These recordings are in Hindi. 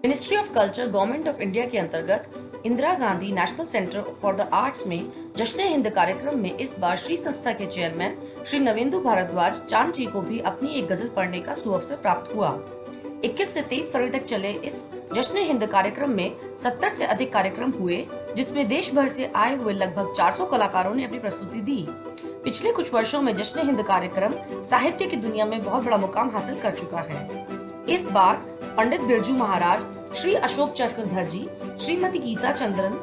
Ministry of culture government of India के अंतर्गत Indira Gandhi national centre for the arts में जश्न हिंद कार्यक्रम में इस बार श्री संस्था के चेयरमैन श्री नवेंदु भारद्वाज चांद जी को भी अपनी एक गजल पढ़ने का सुअवसर प्राप्त हुआ। 21 से 23 फरवरी तक चले इस जश्न हिंद कार्यक्रम में 70 से अधिक कार्यक्रम हुए, जिसमें देश भर से आए हुए लगभग 400 कलाकारों ने अपनी प्रस्तुति दी। पिछले कुछ वर्षों में जश्न हिंद कार्यक्रम साहित्य की दुनिया में बहुत बड़ा मुकाम हासिल कर चुका है। इस बार पंडित बिरजू महाराज, श्री अशोक चक्रधर जी, श्रीमती गीता चंद्रन,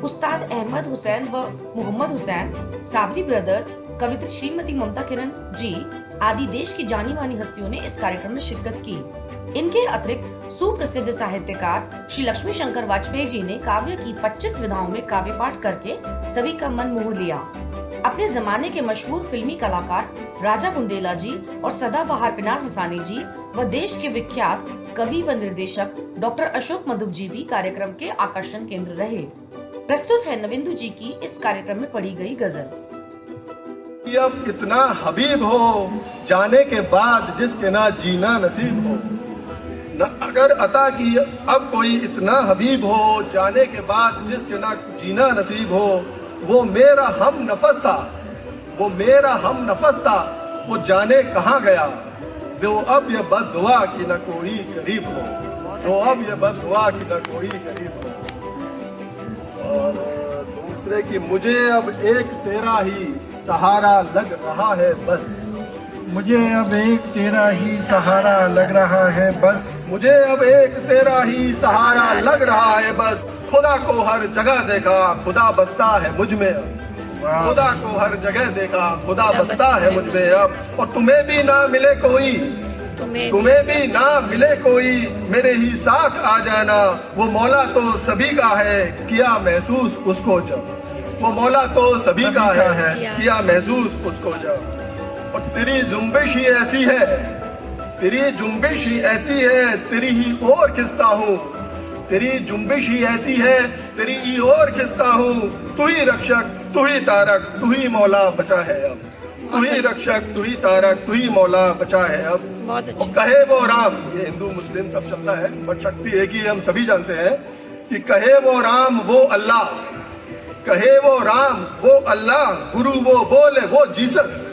उस्ताद अहमद हुसैन व मोहम्मद हुसैन, साबरी ब्रदर्स, कवित्री श्रीमती ममता किरण जी आदि देश की जानी मानी हस्तियों ने इस कार्यक्रम में शिरकत की। इनके अतिरिक्त सुप्रसिद्ध साहित्यकार श्री लक्ष्मी शंकर वाजपेयी जी ने काव्य की 25 विधाओं में काव्य पाठ करके सभी का मन मोह लिया। अपने जमाने के मशहूर फिल्मी कलाकार राजा बुंदेला जी और सदाबहार पिनाज मसानी जी व देश के विख्यात कवि व निर्देशक डॉक्टर अशोक मधुप जी भी कार्यक्रम के आकर्षण केंद्र रहे। प्रस्तुत है नवेंदु जी की इस कार्यक्रम में पढ़ी गई गजल। अब इतना हबीब हो जाने के बाद जिसके ना जीना नसीब हो, न अगर अता की अब कोई इतना हबीब हो जाने के बाद जिसके ना जीना नसीब हो, वो मेरा हम नफस था, वो मेरा हम नफस था, वो जाने कहाँ गया। दो अब ये बद्दुआ कि न कोई करीब हो, दो अब ये बद्दुआ कि न कोई करीब हो। और दूसरे की मुझे अब एक तेरा ही सहारा लग रहा है बस, मुझे अब एक तेरा ही सहारा लग रहा है बस, मुझे अब एक तेरा ही सहारा लग रहा है बस। खुदा को हर जगह देखा, खुदा बसता है मुझ में अब, खुदा को हर जगह देखा, खुदा बसता है मुझ में अब। और तुम्हें भी ना मिले कोई, तुम्हें भी ना मिले कोई, मेरे ही साथ आ जाना। वो मौला तो सभी का है, किया महसूस उसको जब, वो मौला तो सभी का है, किया महसूस उसको जब। और तेरी जुम्बिश ही ऐसी है, तेरी जुम्बिश ही ऐसी है, तेरी ही और खिंचता हूँ, तेरी जुम्बिश ही ऐसी है, तेरी ही और खिंचता हूँ। तू ही रक्षक, तू ही तारक, तू ही मौला बचा है अब, तू ही रक्षक, तू ही तारक, तू ही मौला बचा है अब। और कहे वो राम, ये हिंदू मुस्लिम सब चलता है, बट शक्ति एक ही हम सभी जानते हैं कि कहे वो राम वो अल्लाह, कहे वो राम वो अल्लाह, गुरु वो बोले वो जीसस,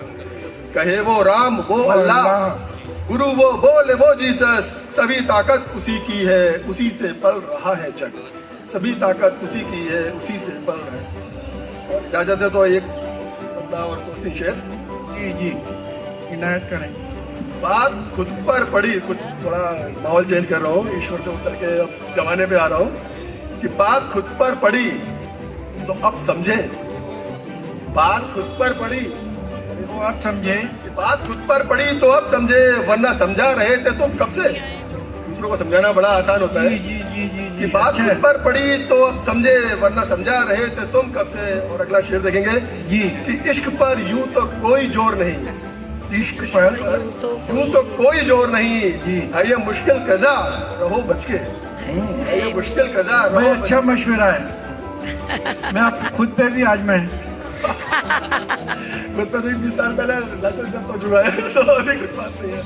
कहे वो राम वो अल्लाह, गुरु वो बोले वो जीसस। सभी ताकत उसी की है, उसी से पल रहा है जग, सभी ताकत उसी की है, उसी से पल रहा है। और इजाजत है तो एक बंदा और 2-3 शेर। जी जी इनायत करें। बात खुद पर पड़ी, कुछ थोड़ा माहौल चेंज कर रहा हूँ, ईश्वर से उतर के अब जमाने पे आ रहा हूँ कि बात खुद पर पड़ी तो अब समझे, बात खुद पर पड़ी वो आप समझे, बात खुद पर पड़ी तो अब समझे, वरना समझा रहे थे तुम कब से। दूसरों को समझाना बड़ा आसान होता है। जी जी जी जी कि बात खुद पर पड़ी तो अब समझे, वरना समझा रहे थे तुम कब से। और अगला शेर देखेंगे जी कि इश्क पर यूं तो कोई जोर नहीं, इश्क पर यूं तो कोई जोर नहीं जी, है ये मुश्किल कज़ा रहो बच के, है ये मुश्किल कज़ा रहो। भाई अच्छा मशवरा है, मैं आप खुद पे भी आजमाएं। खुद पे 20 साल पहले लाइसेंस जब तो जुड़ा है तो अभी कुछ बात नहीं है।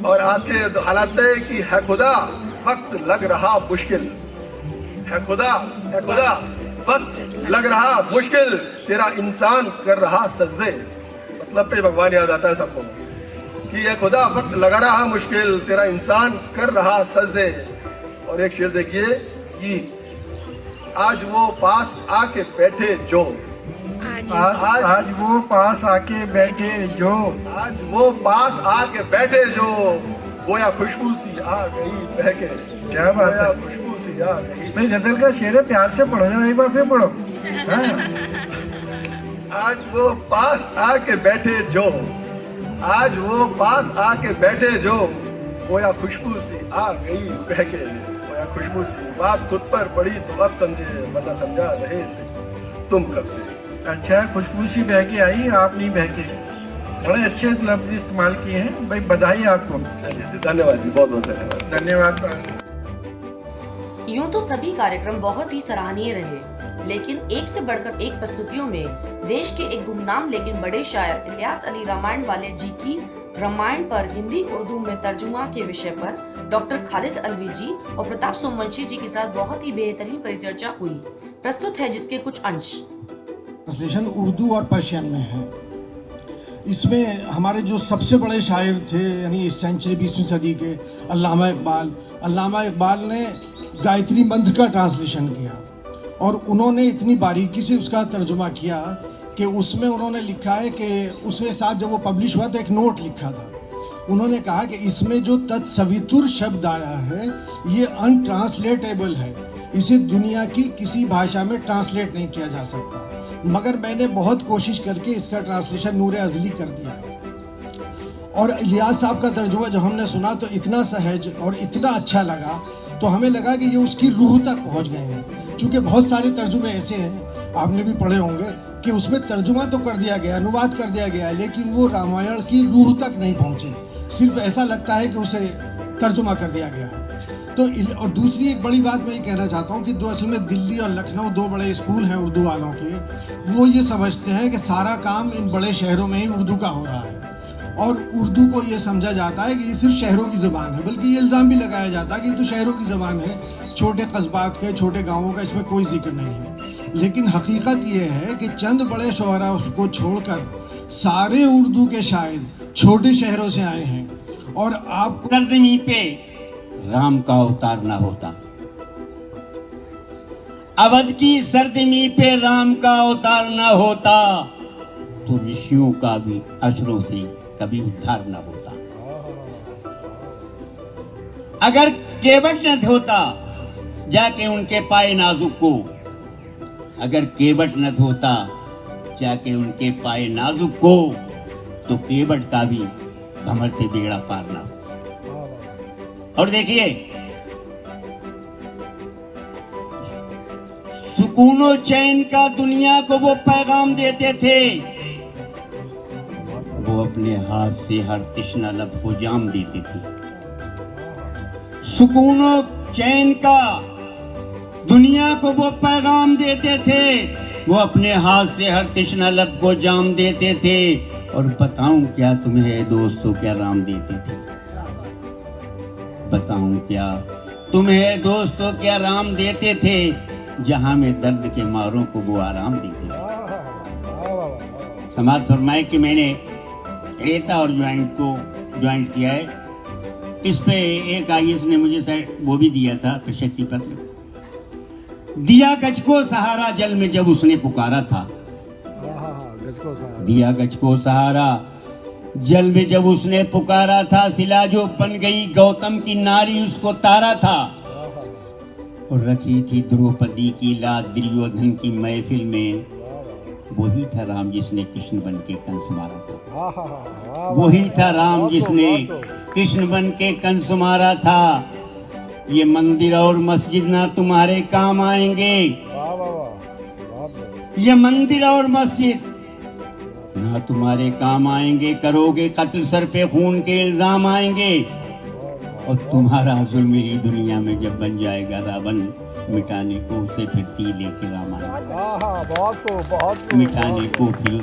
और आज के हालात में कि है खुदा वक्त लग रहा मुश्किल, है खुदा वक्त लग रहा मुश्किल, तेरा इंसान कर रहा सजदे। मतलब पे भगवान याद आता है सबको कि ये खुदा वक्त लगा रहा मुश्किल, तेरा इंसान कर रहा सजदे। और एक शेर देखिए कि आज वो पास आके बैठे जो, आज वो पास आके बैठे जो, आज वो पास आके बैठे जो, गोया खुशबू सी आ गई बहके। क्या बात है, खुशबू सी आ गई। भाई गजल का शेर है, प्यार से पढ़ो जरा, एक बार फिर पढ़ो। आज वो पास आके बैठे जो, आज वो पास आके बैठे जो, गोया खुशबू सी आ गई बहके, गोया खुशबू सी। बात खुद पर पड़ी तो अब समझे, वरना समझा रहे तुम कब से। अच्छा, खुशबू सी बह के आई, आप नहीं बह के। बड़े अच्छे लफ्ज इस्तेमाल किए हैं भाई, बधाई आपको। धन्यवाद जी, बहुत बहुत धन्यवाद। धन्यवाद। यूं तो सभी कार्यक्रम बहुत ही सराहनीय रहे, लेकिन एक से बढ़कर एक प्रस्तुतियों में देश के एक गुमनाम लेकिन बड़े शायर इलियास अली रामायण वाले जी की रामायण पर हिंदी उर्दू में तर्जुमा के विषय पर डॉक्टर खालिद अलवी जी और प्रताप सोमवंशी जी के साथ बहुत ही बेहतरीन परिचर्चा हुई। प्रस्तुत है जिसके कुछ अंश। ट्रांसलेशन उर्दू और पर्शियन में है। इसमें हमारे जो सबसे बड़े शायर थे यानी इस सेंचुरी 20वीं सदी के अल्लामा इकबाल ने गायत्री मंत्र का ट्रांसलेशन किया और उन्होंने इतनी बारीकी से उसका तर्जुमा किया कि उसमें उन्होंने लिखा है कि उसमें साथ जब वो पब्लिश हुआ तो एक नोट लिखा था। उन्होंने कहा कि इसमें जो तत्सवितुर शब्द आया है ये अनट्रांसलेटेबल है, इसे दुनिया की किसी भाषा में ट्रांसलेट नहीं किया जा सकता, मगर मैंने बहुत कोशिश करके इसका ट्रांसलेशन नूर अज़ली कर दिया है। और इलियास साहब का तर्जुमा जब हमने सुना तो इतना सहज और इतना अच्छा लगा, तो हमें लगा कि ये उसकी रूह तक पहुंच गए हैं। क्योंकि बहुत सारे तर्जुमे ऐसे हैं, आपने भी पढ़े होंगे, कि उसमें तर्जुमा तो कर दिया गया, अनुवाद कर दिया गया, लेकिन वो रामायण की रूह तक नहीं पहुंचे, सिर्फ ऐसा लगता है कि उसे तर्जुमा कर दिया गया है। तो और दूसरी एक बड़ी बात मैं ये कहना चाहता हूँ कि असल में दिल्ली और लखनऊ 2 बड़े स्कूल हैं उर्दू वालों के, वो ये समझते हैं कि सारा काम इन बड़े शहरों में ही उर्दू का हो रहा है और उर्दू को ये समझा जाता है कि ये सिर्फ शहरों की ज़बान है, बल्कि ये इल्ज़ाम भी लगाया जाता है कि तो शहरों की ज़बान है, छोटे कस्बात के छोटे गाँवों का इसमें कोई जिक्र नहीं है। लेकिन हकीकत ये है कि चंद बड़े शोहरा को छोड़कर सारे उर्दू के शायर छोटे शहरों से आए हैं। और आप सरजमी पे राम का अवतार ना होता, अवध की सरजमी पे राम का अवतार ना होता, तो ऋषियों का भी अशरों से कभी उद्धार ना होता। अगर केवट न धोता जाके उनके पाए नाजुक को, अगर केवट न धोता जाके उनके पाए नाजुक को, तो केवट का भी भंवर से बेड़ा पार ना होता। और देखिए, सुकूनो चैन का दुनिया को वो पैगाम देते थे, वो अपने हाथ से हर तृष्णा लब को जाम देते थे। सुकूनो चैन का दुनिया को वो पैगाम देते थे, वो अपने हाथ से हर तृष्णा लब को जाम देते थे। और बताऊं क्या तुम्हें दोस्तों क्या राम देते थे, बताऊं क्या तुम्हें दोस्तों क्या राम देते थे, जहां में दर्द के मारों को वो आराम देते थे। समाज फरमाए कि मैंने रेता और ज्वाइंट किया है, इस पे एक IAS ने मुझे वो भी दिया था प्रशस्ति पत्र। दिया गज को सहारा जल में जब उसने पुकारा था, दिया गज को सहारा जल में जब उसने पुकारा था, सिला जो बन गई गौतम की नारी उसको तारा था। और रखी थी द्रौपदी की लात दुर्योधन की महफिल में, वही था राम जिसने कृष्ण बन के कंस मारा था, वही था राम जिसने कृष्ण बन के कंस मारा था। ये मंदिर और मस्जिद ना तुम्हारे काम आएंगे, ये मंदिर और मस्जिद ना तुम्हारे काम आएंगे, करोगे कत्ल सर पे खून के इल्जाम आएंगे। और तुम्हारा जुल्म ही दुनिया में जब बन जाएगा रावण, मिटाने को उसे फिर तीर लेके राम आएगा, मिटाने को फिर